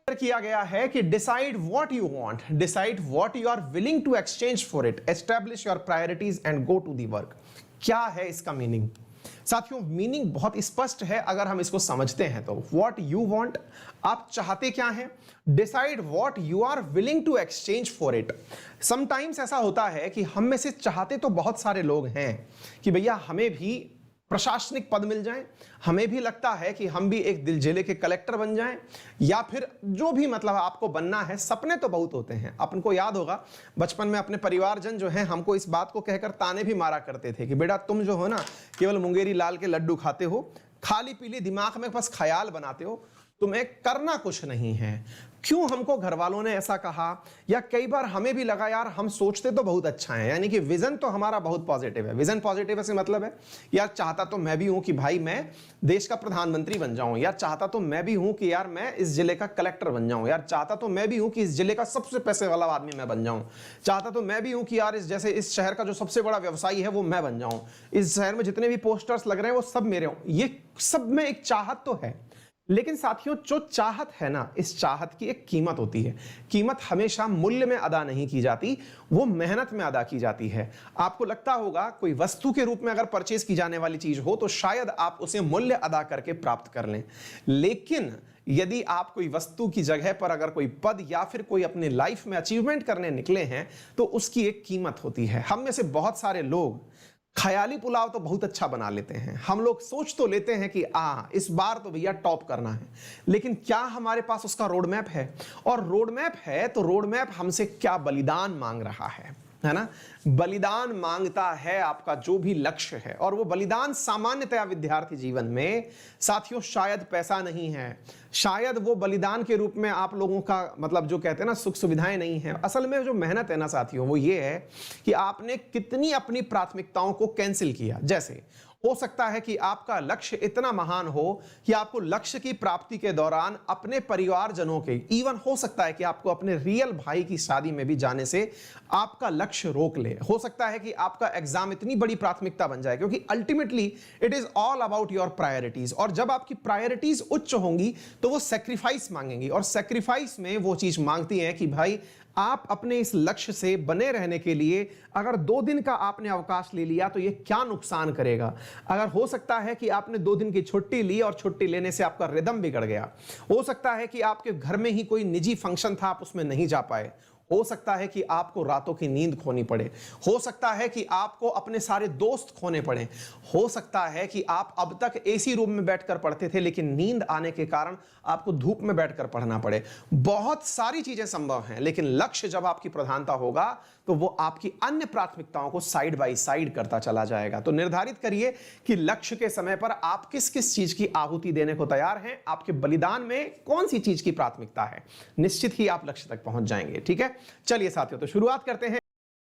किया गया है कि decide what you want, decide what you are willing to exchange for it, establish your priorities and go to the work. क्या है इसका मीनिंग? साथियों, मीनिंग बहुत स्पष्ट है अगर हम इसको समझते हैं तो। व्हाट यू वांट, आप चाहते क्या हैं। Decide what you are willing to exchange for it. Sometimes ऐसा होता है कि हम में से चाहते तो बहुत सारे लोग हैं कि भैया हमें भी प्रशासनिक पद मिल जाए, हमें भी लगता है कि हम भी एक दिल जिले के कलेक्टर बन जाएं, या फिर जो भी मतलब आपको बनना है। सपने तो बहुत होते हैं। अपन को याद होगा बचपन में अपने परिवारजन जो हैं हमको इस बात को कहकर ताने भी मारा करते थे कि बेटा तुम जो हो ना केवल मुंगेरी लाल के लड्डू खाते हो, खाली पीली दिमाग में बस ख्याल बनाते हो, तुम्हें करना कुछ नहीं है। क्यों हमको घर वालों ने ऐसा कहा, या कई बार हमें भी लगा यार हम सोचते तो बहुत अच्छा है, यानी कि विजन तो हमारा बहुत पॉजिटिव है। विजन पॉजिटिव से मतलब है यार चाहता तो मैं भी हूं कि भाई मैं देश का प्रधानमंत्री बन जाऊं, यार चाहता तो मैं भी हूं कि यार मैं इस जिले का कलेक्टर बन जाऊं, यार चाहता तो मैं भी हूं कि इस जिले का सबसे पैसे वाला आदमी मैं बन जाऊं, चाहता तो मैं भी हूं कि यार इस शहर का जो सबसे बड़ा व्यवसायी है वो मैं बन जाऊं, इस शहर में जितने भी पोस्टर्स लग रहे हैं वो सब मेरे हों। ये सब में एक चाहत तो है, लेकिन साथियों जो चाहत है ना, इस चाहत की एक कीमत होती है। कीमत हमेशा मूल्य में अदा नहीं की जाती, वो मेहनत में अदा की जाती है। आपको लगता होगा कोई वस्तु के रूप में अगर परचेज की जाने वाली चीज हो तो शायद आप उसे मूल्य अदा करके प्राप्त कर लें, लेकिन यदि आप कोई वस्तु की जगह पर अगर कोई पद या फिर कोई अपने लाइफ में अचीवमेंट करने निकले हैं तो उसकी एक कीमत होती है। हम में से बहुत सारे लोग ख्याली पुलाव तो बहुत अच्छा बना लेते हैं, हम लोग सोच तो लेते हैं कि इस बार तो भैया टॉप करना है, लेकिन क्या हमारे पास उसका रोड मैप है? और रोड मैप है तो रोड मैप हमसे क्या बलिदान मांग रहा है ना? बलिदान मांगता है आपका जो भी लक्ष्य है, और वो बलिदान सामान्यतया विद्यार्थी जीवन में साथियों शायद पैसा नहीं है, शायद वो बलिदान के रूप में आप लोगों का मतलब जो कहते हैं ना सुख सुविधाएं नहीं है। असल में जो मेहनत है ना साथियों वो ये है कि आपने कितनी अपनी प्राथमिकताओं को कैंसिल किया। जैसे हो सकता है कि आपका लक्ष्य इतना महान हो कि आपको लक्ष्य की प्राप्ति के दौरान अपने परिवारजनों के, इवन हो सकता है कि आपको अपने रियल भाई की शादी में भी जाने से आपका लक्ष्य रोक ले। हो सकता है कि आपका एग्जाम इतनी बड़ी प्राथमिकता बन जाए, क्योंकि ultimately it is all about your priorities, और जब आपकी प्रायोरिटीज उच्च होंगी तो वो सेक्रीफाइस मांगेंगी, और सेक्रीफाइस में वो चीज मांगती है कि भाई आप अपने इस लक्ष्य से बने रहने के लिए अगर 2 दिन का आपने अवकाश ले लिया तो ये क्या नुकसान करेगा। अगर हो सकता है कि आपने 2 दिन की छुट्टी ली और छुट्टी लेने से आपका रिदम बिगड़ गया, हो सकता है कि आपके घर में ही कोई निजी फंक्शन था आप उसमें नहीं जा पाए, हो सकता है कि आपको रातों की नींद खोनी पड़े, हो सकता है कि आपको अपने सारे दोस्त खोने पड़े, हो सकता है कि आप अब तक एसी रूम में बैठकर पढ़ते थे लेकिन नींद आने के कारण आपको धूप में बैठकर पढ़ना पड़े। बहुत सारी चीजें संभव हैं, लेकिन लक्ष्य जब आपकी प्रधानता होगा तो वो आपकी अन्य प्राथमिकताओं को साइड बाय साइड करता चला जाएगा। तो निर्धारित करिए कि लक्ष्य के समय पर आप किस किस चीज की आहुति देने को तैयार हैं, आपके बलिदान में कौन सी चीज की प्राथमिकता है। निश्चित ही आप लक्ष्य तक पहुंच जाएंगे। ठीक है, चलिए साथियों तो शुरुआत करते हैं।